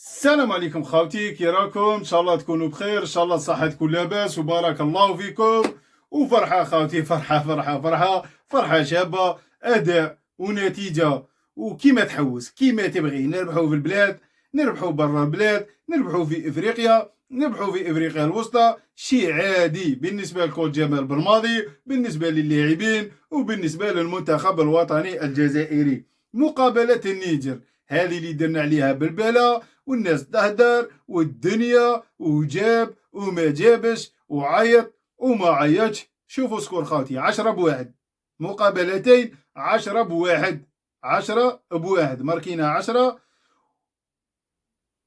السلام عليكم خاوتي، كي راكم؟ ان شاء الله تكونوا بخير، ان شاء الله الصحه تكون لاباس وبارك الله فيكم. وفرحه خاوتي، فرحه شابه، اداء ونتيجه وكيما تحوس كيما تبغي. نربحوا في البلاد، نربحوا برا البلاد، نربحوا في افريقيا، نربحوا في افريقيا الوسطى. شيء عادي بالنسبه لكوت جمال بالماضي، بالنسبه للاعبين وبالنسبه للمنتخب الوطني الجزائري. مقابله النيجر هذه اللي درنا عليها بالبلا، والناس تهدر والدنيا وجاب وما جابش وعيط وما عيطش. شوفوا سكور خاوتي، 10-1 مقابلتين، 10-1، 10-1 ماركينا 10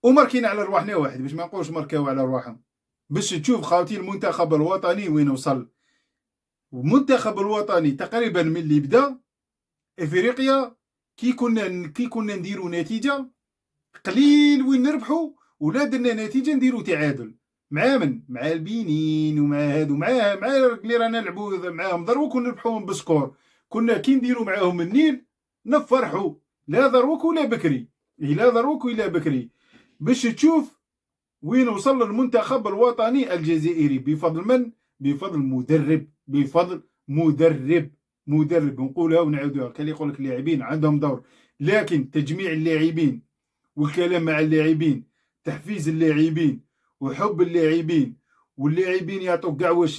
وماركينا على رواحنا واحد، باش ما نقولش ماركاو على رواحهم. باش تشوف خاوتي المنتخب الوطني وين وصل. المنتخب الوطني تقريبا من اللي بدا افريقيا، كي كنا نديروا نتيجه قليل وين نربحوا، ولا درنا نتيجه نديروا تعادل مع من؟ مع البنين ومع هادو، مع اللي رانا نلعبوا معاهم دروك ونربحوهم بسكور. كنا كي نديروا معاهم النيل نفرحوا، لا دروك ولا بكري، لا دروك ولا بكري. باش تشوف وين وصل المنتخب الوطني الجزائري. بفضل من؟ بفضل مدرب، بفضل مدرب نقولها ونعاودوها. كان يقول لك اللاعبين عندهم دور، لكن تجميع اللاعبين والكلام مع اللاعبين، تحفيز اللاعبين وحب اللاعبين، واللاعبين يعطوك كاع واش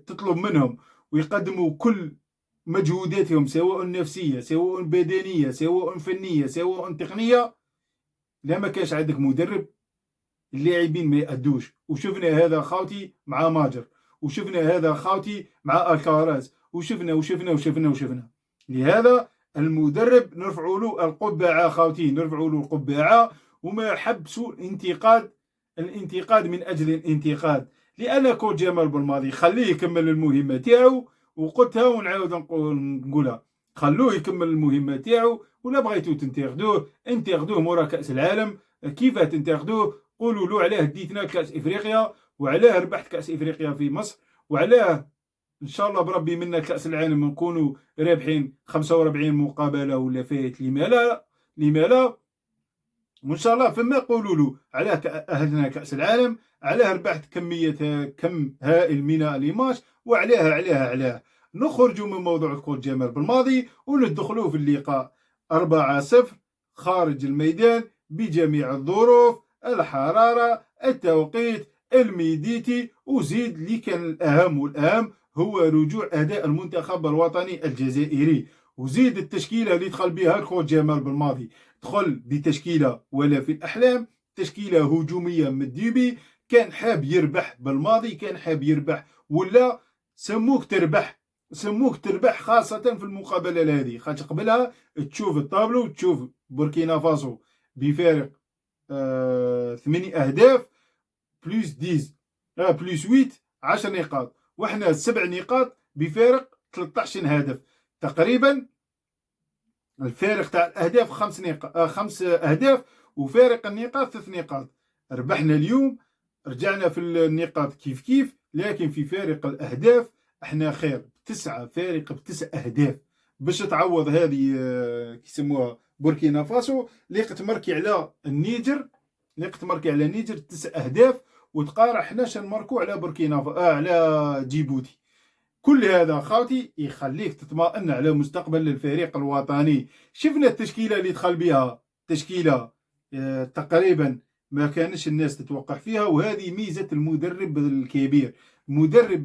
تطلب منهم، ويقدموا كل مجهوداتهم سواء نفسيه سواء بدنيه سواء فنيه سواء تقنيه. لا ما كانش عندك مدرب اللاعبين ما يأدوش. وشفنا هذا خاوتي مع ماجر، وشفنا هذا خاوتي مع الكاراز، وشفنا. لهذا المدرب نرفعوا له القبعه خاوتي، نرفعوا له القبعه، وما حبسوا الانتقاد من اجل الانتقاد. لان كوت جمال بالماضي خليه يكمل المهمه تاعو، وقلتها ونعاود نقولها، خلوه يكمل المهمه تاعو. ولا بغيتو تنتقدوه انتقدوه مورا كاس العالم. كيف تنتقدوه؟ قولوا له علاه ديتنا كاس افريقيا، وعلاه ربحت كاس افريقيا في مصر، وعلاه ان شاء الله بربي منا كاس العالم نكونوا رابحين 45 مقابله ولا فايت. لما لا وان شاء الله. فما قولوا له علاه اهلنا كاس العالم، علاه ربحت كم هائل من ليماش، وعلاه نخرجوا من موضوع كوت جمال بالماضي وندخلوا في اللقاء 4-0 خارج الميدان بجميع الظروف، الحراره، التوقيت، الميديتي، وزيد اللي كان الاهم والاهم هو رجوع اداء المنتخب الوطني الجزائري. وزيد التشكيله اللي دخل بها كوت جمال بالماضي، دخل بتشكيله ولا في الاحلام، تشكيله هجوميه من الديبي. كان حاب يربح بالماضي، كان حاب يربح، ولا سموك تربح خاصه في المقابله هذه. خاطر قبلها تشوف الطابلو، تشوف بوركينا فاسو بفارق 8 اهداف بلوس 10 بلوس 8 10 نقاط، وحنا 7 نقاط بفارق 13 هدف تقريبا. الفارق تاع الاهداف 5 اهداف، وفارق النقاط 3 نقاط. ربحنا اليوم، رجعنا في النقاط كيف، لكن في فارق الاهداف احنا خير. 9 فارق ب9 اهداف باش تعوض هذه كيسموها بوركينا فاسو اللي تمركي على النيجر، 9 اهداف، وتقارع حنا نماركو على بوركينا على جيبوتي. كل هذا خاوتي يخليك تطمئن على مستقبل الفريق الوطني. شفنا التشكيله اللي دخل بها، تشكيله تقريبا ما كانش الناس تتوقع فيها. وهذه ميزه المدرب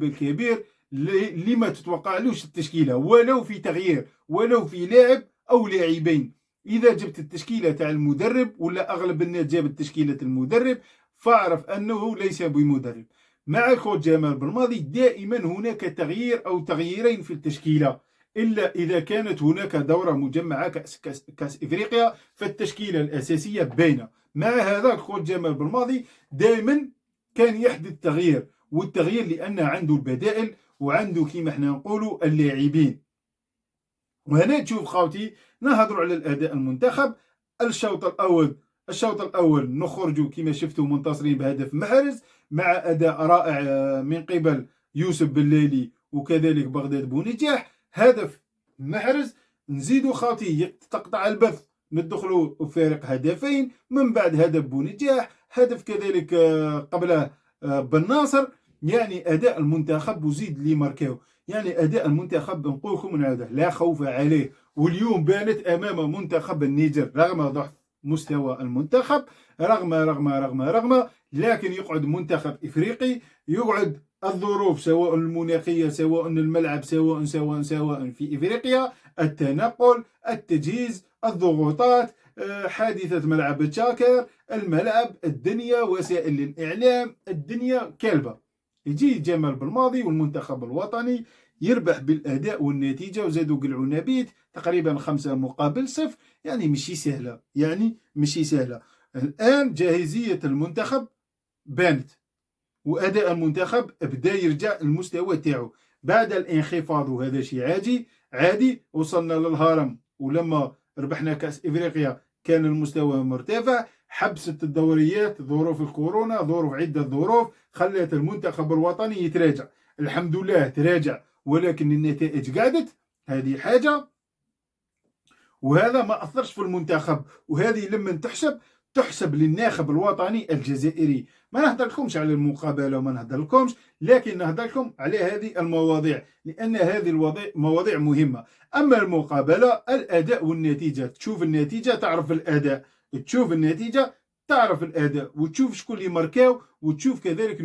الكبير، اللي ما تتوقعلوش التشكيله ولو في تغيير، ولو في لاعب او لاعبين. اذا جبت التشكيله تاع المدرب، ولا اغلب الناس جابت تشكيله المدرب، فاعرف انه ليس بمدرب. مع كوت جمال بالماضي دائما هناك تغيير أو تغييرين في التشكيلة، إلا إذا كانت هناك دورة مجمعة كأس إفريقيا، فالتشكيلة الأساسية باينة. مع هذا كوت جمال بالماضي دائما كان يحدث تغيير، والتغيير لأن عنده البدائل وعنده كيما احنا نقولوا اللاعبين. وهنا تشوف خاوتي نهضروا على الأداء المنتخب. الشوط الأول نخرجوا كما شفتوا منتصرين بهدف محرز، مع أداء رائع من قبل يوسف بالليلي وكذلك بغداد بونجاح. هدف محرز. نزيدوا خاوتي تقطع البث ندخلوا فريق هدفين، من بعد هدف بونجاح، هدف كذلك قبله بالناصر. يعني اداء المنتخب وزيد اللي ماركاو، يعني اداء المنتخب نقول لكم ونعاوده لا خوف عليه. واليوم بانت امام منتخب النيجر رغم ضعف مستوى المنتخب، رغم لكن يقعد منتخب افريقي، يقعد الظروف سواء المناخيه سواء الملعب سواء في افريقيا، التنقل، التجهيز، الضغوطات، حادثه ملعب تشاكر، الملعب، الدنيا، وسائل الاعلام، الدنيا كلبه. يجي جمال بالماضي والمنتخب الوطني يربح بالاداء والنتيجه، وزادوا قلعوا نبيت تقريبا 5-0. يعني مشي سهله. الان جاهزيه المنتخب بانت، واداء المنتخب بدا يرجع المستوى تاعو بعد الانخفاض، وهذا شيء عادي. وصلنا للهرم، ولما ربحنا كاس افريقيا كان المستوى مرتفع. حبست الدوريات ظروف الكورونا، عده ظروف خلت المنتخب الوطني يتراجع. الحمد لله تراجع، ولكن النتائج قعدت، هذه حاجه. وهذا ما اثرش في المنتخب، وهذه لما تحسب للناخب الوطني الجزائري. ما نهضر لكمش على المقابله وما نهضر لكمش، لكن نهضر لكم على هذه المواضيع، لان هذه المواضيع مهمه. اما المقابله الاداء والنتيجه، تشوف النتيجه تعرف الاداء، تشوف النتيجه تعرف الاداء، وتشوف شكون اللي ماركاو، وتشوف كذلك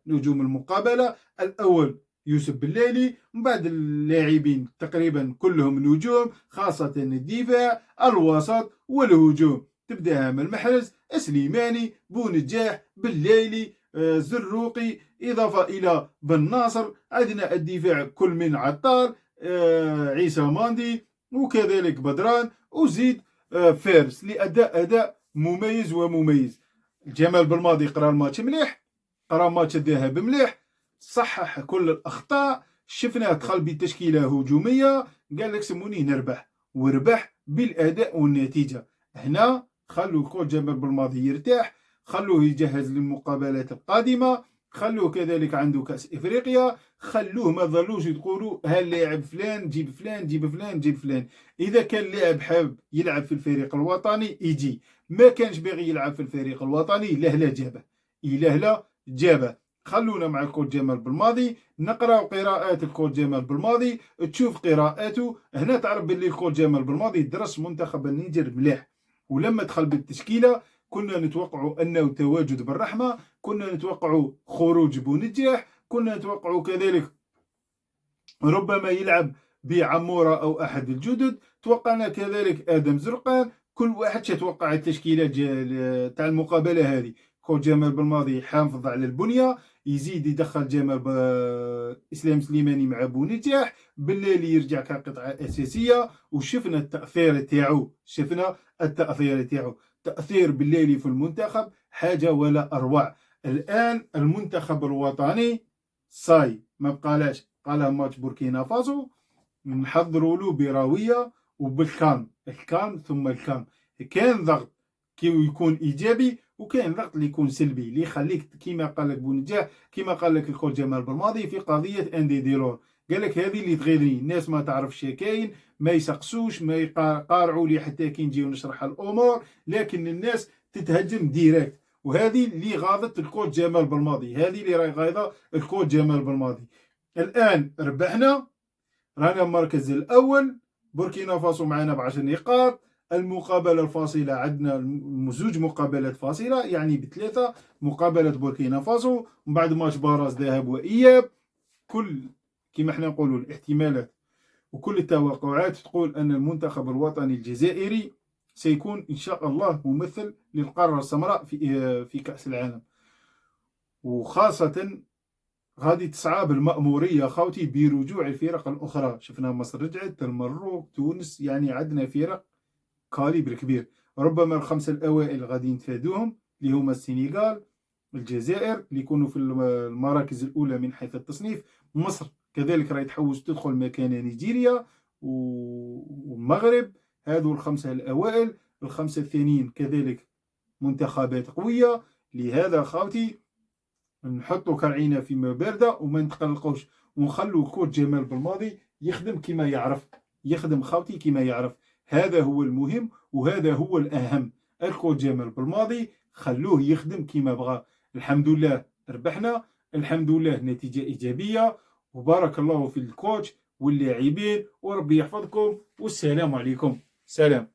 نجوم المقابله. الاول يوسف بلالي، من بعد اللاعبين تقريبا كلهم نجوم، خاصة الدفاع، الوسط والهجوم. تبداها من المحرز، سليماني، بونجاح، بلالي، زروقي، إضافة إلى بن ناصر. عندنا الدفاع كل من عطار، عيسى ماندي، وكذلك بدران، وزيد فارس لأداء مميز. جمال بالماضي قرا الماتش مليح، قرا ماتش الذهاب مليح، صحح كل الاخطاء. شفناه دخل بتشكيله هجوميه، قال لك سموني نربح، وربح بالاداء والنتيجه. هنا خلوا الكل جمال بالماضي يرتاح، خلوه يجهز للمقابلات القادمه، خلوه كذلك عنده كاس افريقيا، خلوه ما ظلوش تقولوا هل لاعب فلان جيب فلان. اذا كان لاعب حاب يلعب في الفريق الوطني يجي، ما كانش باغي يلعب في الفريق الوطني لا جابه. خلونا مع الكوت جمال بالماضي، نقرأ قراءات الكوت جمال بالماضي، تشوف قراءاته هنا تعرف باللي الكوت جمال بالماضي درس منتخب النيجر مليح. ولما دخل بالتشكيلة كنا نتوقع أنه تواجد بالرحمة، كنا نتوقع خروج بونجاح، كنا نتوقع كذلك ربما يلعب بعمورة أو أحد الجدد، توقعنا كذلك آدم زرقان. كل واحد توقع التشكيلة تاع المقابلة هذه. كوت جمال بالماضي حافظ على البنية، يزيد يدخل جمال اسلام سليماني مع بونجاح، بالليل يرجع كقطعه اساسيه. وشفنا التاثير تاعو، تاثير بالليل في المنتخب حاجه ولا اروع. الان المنتخب الوطني صاي ما بقالاش، قالها ماتش بوركينا فاسو، نحضروا له براويه وبالكام، ثم الكام. كان ضغط كي يكون ايجابي، وكاين ضغط اللي يكون سلبي، اللي يخليك كيما قال لك بونجاح، كيما قال لك الكوتش جمال بالماضي في قضيه اندي ديلور. قال لك هذه اللي تغيرني، الناس ما تعرفش كاين، ما يسقسوش، ما يقارعوا لي حتى كي نجي ونشرح الامور، لكن الناس تتهجم ديريكت. وهذه اللي غاضت الكوتش جمال بالماضي، هذه اللي راهي غايضه الكوتش جمال بالماضي. الان ربحنا، رانا المركز الاول، بوركينا فاسو معنا ب10 نقاط. المقابله الفاصله عندنا زوج مقابلات فاصله، يعني ب3 مقابله بوركينا فاسو، من بعد ماتش باراز ذهاب واياب. كل كما احنا نقولوا الاحتمالات وكل التوقعات تقول ان المنتخب الوطني الجزائري سيكون ان شاء الله ممثل للقاره السمراء في كاس العالم. وخاصه غادي تصعب المأمورية خاوتي برجوع الفرق الأخرى. شفنا مصر رجعت، المغرب، تونس، يعني عندنا فرق كاليبر كبير. ربما ال5 الأوائل غادي نتفادوهم، اللي هما السنغال، الجزائر، اللي يكونوا في المراكز الأولى من حيث التصنيف. مصر كذلك راهي تحوس تدخل مكان نيجيريا والمغرب، هذو ال5 الأوائل. ال5 الثانيين كذلك منتخبات قوية. لهذا خاوتي نحطوا كرعينا في ماء باردة وما نتقلقوش، ونخلو الكوت جمال بالماضي يخدم كما يعرف، خاوتي كما يعرف. هذا هو المهم وهذا هو الأهم. الكوتش جمال بالماضي خلوه يخدم كما بغى. الحمد لله ربحنا، الحمد لله نتيجة إيجابية، وبارك الله في الكوتش واللاعبين، وربي يحفظكم، والسلام عليكم. سلام.